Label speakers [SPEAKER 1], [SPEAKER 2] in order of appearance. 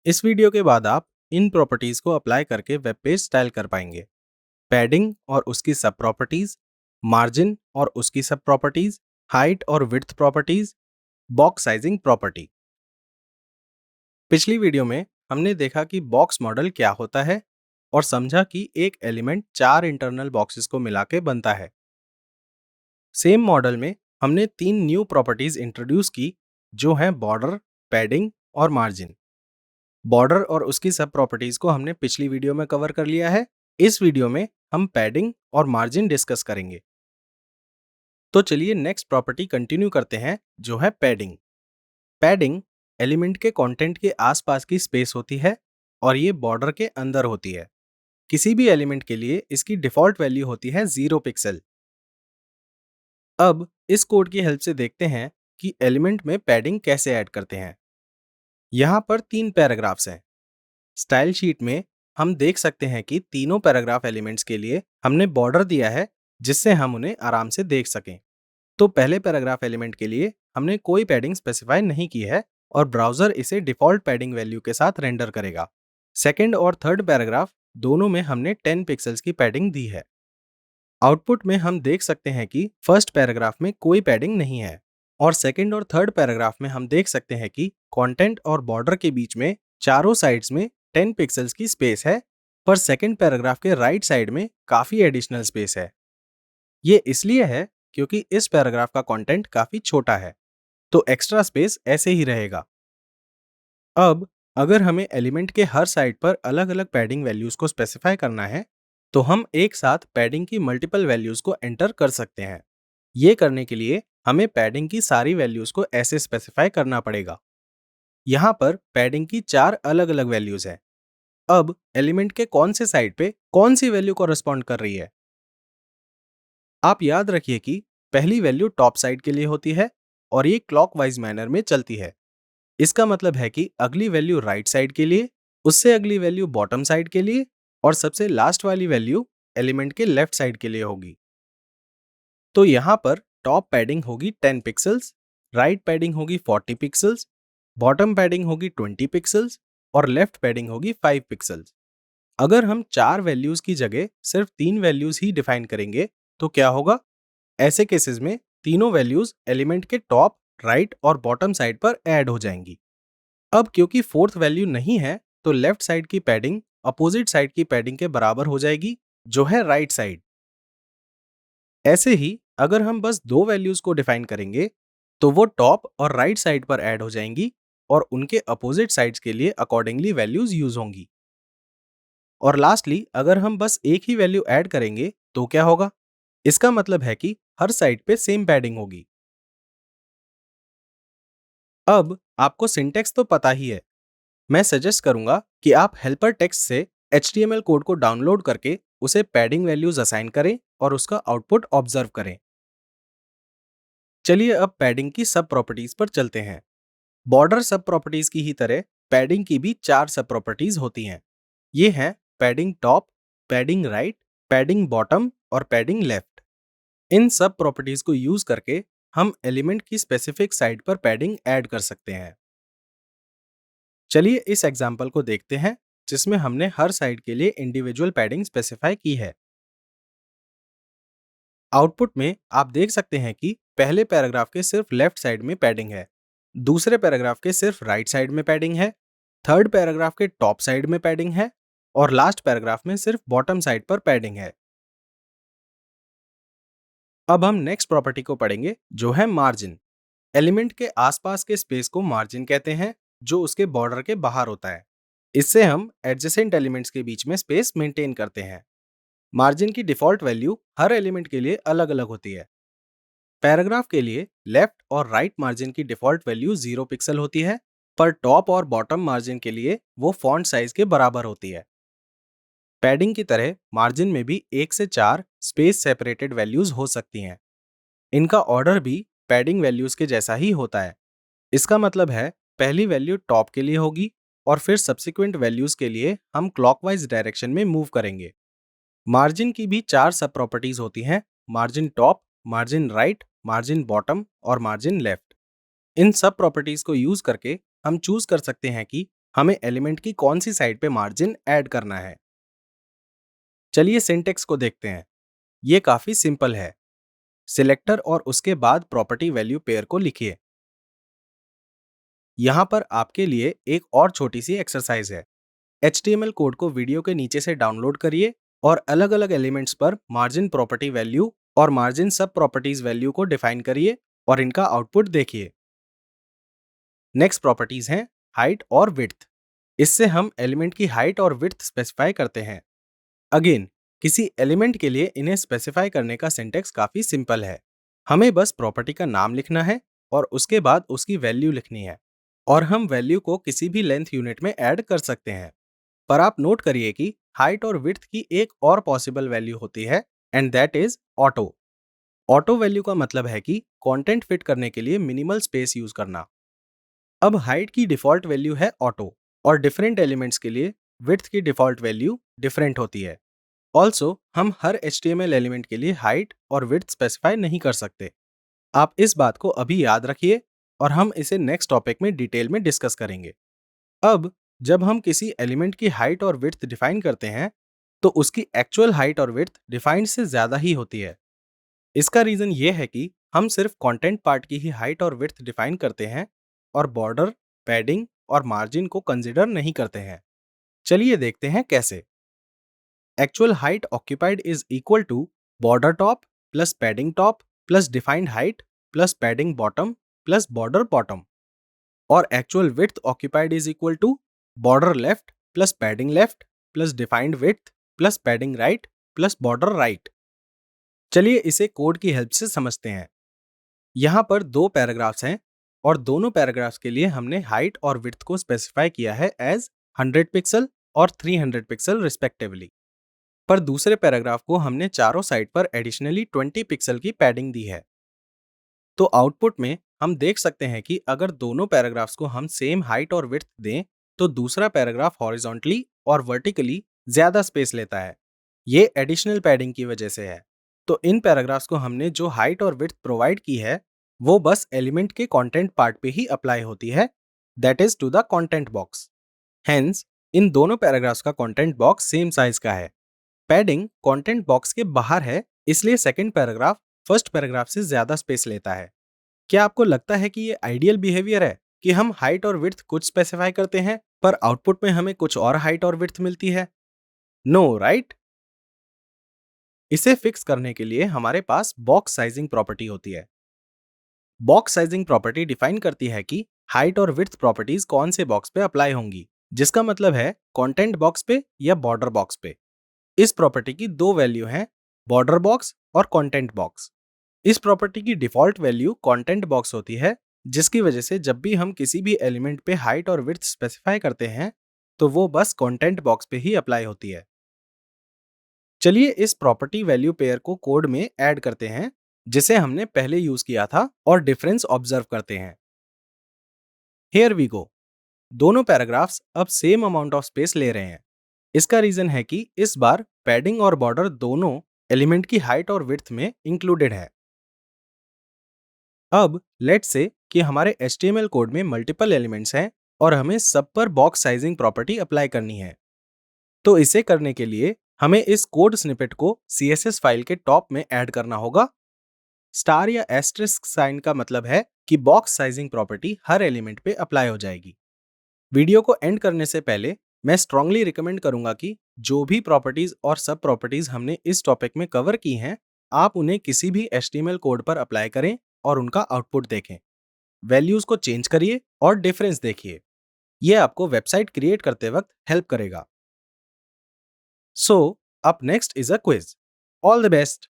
[SPEAKER 1] इस वीडियो के बाद आप इन प्रॉपर्टीज को अप्लाई करके वेब पेज स्टाइल कर पाएंगे। पैडिंग और उसकी सब प्रॉपर्टीज, मार्जिन और उसकी सब प्रॉपर्टीज, हाइट और width properties, box sizing property. पिछली वीडियो में हमने देखा कि बॉक्स मॉडल क्या होता है और समझा कि एक एलिमेंट 4 इंटरनल बॉक्सेस को मिला के बनता है। सेम मॉडल में हमने 3 न्यू प्रॉपर्टीज इंट्रोड्यूस की जो हैं बॉर्डर, पैडिंग और मार्जिन। बॉर्डर और उसकी सब प्रॉपर्टीज को हमने पिछली वीडियो में कवर कर लिया है। इस वीडियो में हम पैडिंग और मार्जिन डिस्कस करेंगे। तो चलिए नेक्स्ट प्रॉपर्टी कंटिन्यू करते हैं जो है पैडिंग। पैडिंग एलिमेंट के कंटेंट के आसपास की स्पेस होती है और ये बॉर्डर के अंदर होती है। किसी भी एलिमेंट के लिए इसकी डिफॉल्ट वैल्यू होती है 0 पिक्सल। अब इस कोड की हेल्प से देखते हैं कि एलिमेंट में पैडिंग कैसे ऐड करते हैं। यहाँ पर 3 पैराग्राफ्स हैं। स्टाइल शीट में हम देख सकते हैं कि तीनों पैराग्राफ एलिमेंट्स के लिए हमने बॉर्डर दिया है जिससे हम उन्हें आराम से देख सकें। तो पहले पैराग्राफ एलिमेंट के लिए हमने कोई पैडिंग स्पेसिफाई नहीं की है और ब्राउजर इसे डिफॉल्ट पैडिंग वैल्यू के साथ रेंडर करेगा। सेकंड और थर्ड पैराग्राफ दोनों में हमने 10 पिक्सल्स की पैडिंग दी है। आउटपुट में हम देख सकते हैं कि फर्स्ट पैराग्राफ में कोई पैडिंग नहीं है और सेकंड और थर्ड पैराग्राफ में हम देख सकते हैं कि कंटेंट और बॉर्डर के बीच में चारों साइड्स में 10 पिक्सल्स की स्पेस है, पर सेकंड पैराग्राफ के राइट साइड में काफी एडिशनल स्पेस है। ये इसलिए है क्योंकि इस पैराग्राफ का कंटेंट काफी छोटा है, तो एक्स्ट्रा स्पेस ऐसे ही रहेगा। अब अगर हमें एलिमेंट के हर साइड पर अलग अलग पैडिंग वैल्यूज को स्पेसिफाई करना है तो हम एक साथ पैडिंग की मल्टीपल वैल्यूज को एंटर कर सकते हैं। ये करने के लिए हमें पैडिंग की सारी वैल्यूज को ऐसे स्पेसिफाई करना पड़ेगा। यहाँ पर पैडिंग की 4 अलग अलग वैल्यूज हैं। अब एलिमेंट के कौन से साइड पे कौन सी वैल्यू कॉरेस्पॉन्ड कर रही है। आप याद रखिए कि पहली वैल्यू टॉप साइड के लिए होती है और ये क्लॉकवाइज मैनर में चलती है। इसका मतलब है कि अगली वैल्यू राइट साइड के लिए, उससे अगली वैल्यू बॉटम साइड के लिए और सबसे लास्ट वाली वैल्यू एलिमेंट के लेफ्ट साइड के लिए होगी। तो यहाँ पर टॉप पैडिंग होगी 10 पिक्सल्स, राइट पैडिंग होगी 40 पिक्सल्स, बॉटम पैडिंग होगी 20 पिक्सल्स और लेफ्ट पैडिंग होगी 5 पिक्सल्स। अगर हम 4 वैल्यूज की जगह सिर्फ 3 वैल्यूज ही डिफाइन करेंगे तो क्या होगा। ऐसे केसेस में तीनों वैल्यूज एलिमेंट के टॉप, राइट और बॉटम साइड पर ऐड हो जाएंगी। अब क्योंकि फोर्थ वैल्यू नहीं है तो लेफ्ट साइड की पैडिंग अपोजिट साइड की पैडिंग के बराबर हो जाएगी जो है राइट साइड। ऐसे ही अगर हम बस 2 वैल्यूज को डिफाइन करेंगे तो वो टॉप और राइट साइड पर ऐड हो जाएंगी और उनके अपोजिट साइड्स के लिए अकॉर्डिंगली वैल्यूज यूज होंगी। और लास्टली अगर हम बस एक ही वैल्यू ऐड करेंगे तो क्या होगा। इसका मतलब है कि हर साइड पे सेम पैडिंग होगी। अब आपको सिंटेक्स तो पता ही है। मैं सजेस्ट करूंगा कि आप हेल्पर टेक्स्ट से HTML कोड को डाउनलोड करके उसे पैडिंग वैल्यूज असाइन करें और उसका आउटपुट ऑब्जर्व करें। चलिए अब पैडिंग की सब प्रॉपर्टीज पर चलते हैं। बॉर्डर सब प्रॉपर्टीज की ही तरह पैडिंग की भी 4 सब प्रॉपर्टीज होती हैं। ये हैं padding top, padding right, padding bottom और पैडिंग लेफ्ट। इन सब प्रॉपर्टीज को यूज करके हम एलिमेंट की स्पेसिफिक साइड पर पैडिंग ऐड कर सकते हैं। चलिए इस एग्जाम्पल को देखते हैं जिसमें हमने हर साइड के लिए इंडिविजुअल पैडिंग स्पेसिफाई की है। आउटपुट में आप देख सकते हैं कि पहले पैराग्राफ के सिर्फ लेफ्ट साइड में पैडिंग है, दूसरे पैराग्राफ के सिर्फ राइट साइड में पैडिंग है, थर्ड पैराग्राफ के टॉप साइड में पैडिंग है और लास्ट पैराग्राफ में सिर्फ बॉटम साइड पर पैडिंग है। अब हम नेक्स्ट प्रॉपर्टी को पढ़ेंगे जो है मार्जिन। एलिमेंट के आसपास के स्पेस को मार्जिन कहते हैं जो उसके बॉर्डर के बाहर होता है। इससे हम एडजेसेंट एलिमेंट्स के बीच में स्पेस मेंटेन करते हैं। मार्जिन की डिफॉल्ट वैल्यू हर एलिमेंट के लिए अलग अलग होती है। पैराग्राफ के लिए लेफ्ट और राइट मार्जिन की डिफॉल्ट वैल्यू 0 पिक्सल होती है, पर टॉप और बॉटम मार्जिन के लिए वो फॉन्ट साइज के बराबर होती है। पैडिंग की तरह मार्जिन में भी 1 से 4 स्पेस सेपरेटेड वैल्यूज हो सकती हैं। इनका ऑर्डर भी पैडिंग वैल्यूज के जैसा ही होता है। इसका मतलब है पहली वैल्यू टॉप के लिए होगी और फिर सब्सिक्वेंट वैल्यूज के लिए हम क्लॉकवाइज डायरेक्शन में मूव करेंगे। मार्जिन की भी 4 सब प्रॉपर्टीज होती हैं: margin top, margin right, margin bottom और मार्जिन लेफ्ट। इन सब प्रॉपर्टीज को यूज करके हम चूज कर सकते हैं कि हमें एलिमेंट की कौन सी साइड पे मार्जिन ऐड करना है। चलिए सिंटेक्स को देखते हैं। ये काफी सिंपल है। सिलेक्टर और उसके बाद प्रॉपर्टी वैल्यू पेयर को लिखिए। यहाँ पर आपके लिए एक और छोटी सी एक्सरसाइज है। HTML कोड को वीडियो के नीचे से डाउनलोड करिए और अलग अलग एलिमेंट्स पर मार्जिन प्रॉपर्टी वैल्यू और मार्जिन सब प्रॉपर्टीज वैल्यू को डिफाइन करिए और इनका आउटपुट देखिए। नेक्स्ट प्रॉपर्टीज हैं हाइट और विड्थ। इससे हम एलिमेंट की हाइट और विड्थ स्पेसिफाई करते हैं। अगेन, किसी एलिमेंट के लिए इन्हें स्पेसिफाई करने का सिंटेक्स काफी सिंपल है। हमें बस प्रॉपर्टी का नाम लिखना है और उसके बाद उसकी वैल्यू लिखनी है, और हम वैल्यू को किसी भी लेंथ यूनिट में ऐड कर सकते हैं। पर आप नोट करिए कि हाइट और विड्थ की एक और पॉसिबल वैल्यू होती है, and that is auto. Auto value का मतलब है कि कंटेंट फिट करने के लिए मिनिमल स्पेस यूज करना। अब हाइट की डिफॉल्ट वैल्यू है ऑटो, और डिफरेंट एलिमेंट्स के लिए विड्थ की डिफॉल्ट वैल्यू डिफरेंट होती है। ऑल्सो हम हर HTML एलिमेंट के लिए हाइट और विड्थ स्पेसिफाई नहीं कर सकते। आप इस बात को अभी याद रखिए और हम इसे नेक्स्ट टॉपिक में डिटेल में डिस्कस करेंगे। अब जब हम किसी एलिमेंट की हाइट और विड्थ डिफाइन करते हैं, तो उसकी एक्चुअल हाइट और विड्थ डिफाइंड से ज्यादा ही होती है। इसका रीजन ये है कि हम सिर्फ कंटेंट पार्ट की ही हाइट और विड्थ डिफाइन करते हैं और बॉर्डर, पैडिंग और मार्जिन को कंसिडर नहीं करते हैं। चलिए देखते हैं कैसे। Actual height occupied is equal to border top plus padding top plus defined height plus padding bottom plus border bottom. और actual width occupied is equal to border left plus padding left plus defined width plus padding right plus border right. चलिए इसे code की help से समझते हैं। यहाँ पर दो पैराग्राफ्स हैं और दोनों पैराग्राफ्स के लिए हमने हाइट और विड्थ को स्पेसिफाई किया है एज 100 पिक्सल और 300 पिक्सल रिस्पेक्टिवली। पर दूसरे पैराग्राफ को हमने चारों साइड पर एडिशनली 20 पिक्सल की पैडिंग दी है। तो आउटपुट में हम देख सकते हैं कि अगर दोनों पैराग्राफ्स को हम सेम हाइट और विड्थ दें, तो दूसरा पैराग्राफ हॉरिजॉन्टली और वर्टिकली ज्यादा स्पेस लेता है। ये एडिशनल पैडिंग की वजह से है। तो इन पैराग्राफ्स को हमने जो हाइट और विड्थ प्रोवाइड की है, वो बस एलिमेंट के कंटेंट पार्ट पे ही अप्लाई होती है, that is to the content box. Hence इन दोनों पैराग्राफ्स का कंटेंट बॉक्स सेम साइज का है। पैडिंग कंटेंट बॉक्स के बाहर है, इसलिए सेकंड पैराग्राफ फर्स्ट पैराग्राफ से ज्यादा स्पेस लेता है। क्या आपको लगता है कि ये आइडियल बिहेवियर है कि हम हाइट और विड्थ कुछ स्पेसिफाई करते हैं पर आउटपुट में हमें कुछ और हाइट और विड्थ मिलती है? No, right? इसे फिक्स करने के लिए हमारे पास बॉक्स साइजिंग प्रॉपर्टी होती है। बॉक्स साइजिंग प्रॉपर्टी डिफाइन करती है कि हाइट और विड्थ प्रॉपर्टीज कौन से बॉक्स पे अप्लाई होंगी, जिसका मतलब है कंटेंट बॉक्स पे या बॉर्डर बॉक्स पे। इस प्रॉपर्टी की दो वैल्यू हैं, बॉर्डर बॉक्स और कंटेंट बॉक्स। इस प्रॉपर्टी की डिफॉल्ट वैल्यू कंटेंट बॉक्स होती है, जिसकी वजह से जब भी हम किसी भी एलिमेंट पे हाइट और विड्थ स्पेसिफाई करते हैं, तो वो बस कंटेंट बॉक्स पे ही अप्लाई होती है। चलिए इस प्रॉपर्टी वैल्यू पेयर को कोड में ऐड करते हैं, जिसे हमने पहले यूज किया था, और डिफरेंस ऑब्जर्व करते हैं। Here we go. दोनों पैराग्राफ्स अब सेम अमाउंट ऑफ स्पेस ले रहे हैं। इसका रीजन है कि इस बार पैडिंग और बॉर्डर दोनों एलिमेंट की हाइट और विड्थ में इंक्लूडेड है। अब लेट्स से कि हमारे HTML कोड में मल्टीपल एलिमेंट्स हैं और हमें सब पर बॉक्स साइजिंग प्रॉपर्टी अप्लाई करनी है। तो इसे करने के लिए हमें इस कोड स्निपेट को CSS फाइल के टॉप में ऐड करना होगा। स्टार या एस्टेरिस्क साइन का मतलब है कि बॉक्स साइजिंग प्रॉपर्टी हर एलिमेंट पे अप्लाई हो जाएगी। वीडियो को एंड करने से पहले मैं स्ट्रांगली रिकमेंड करूंगा कि जो भी प्रॉपर्टीज और सब प्रॉपर्टीज हमने इस टॉपिक में कवर की हैं, आप उन्हें किसी भी HTML कोड पर अप्लाई करें और उनका आउटपुट देखें। वैल्यूज को चेंज करिए और डिफरेंस देखिए। यह आपको वेबसाइट क्रिएट करते वक्त हेल्प करेगा। So up next is a quiz. All the best.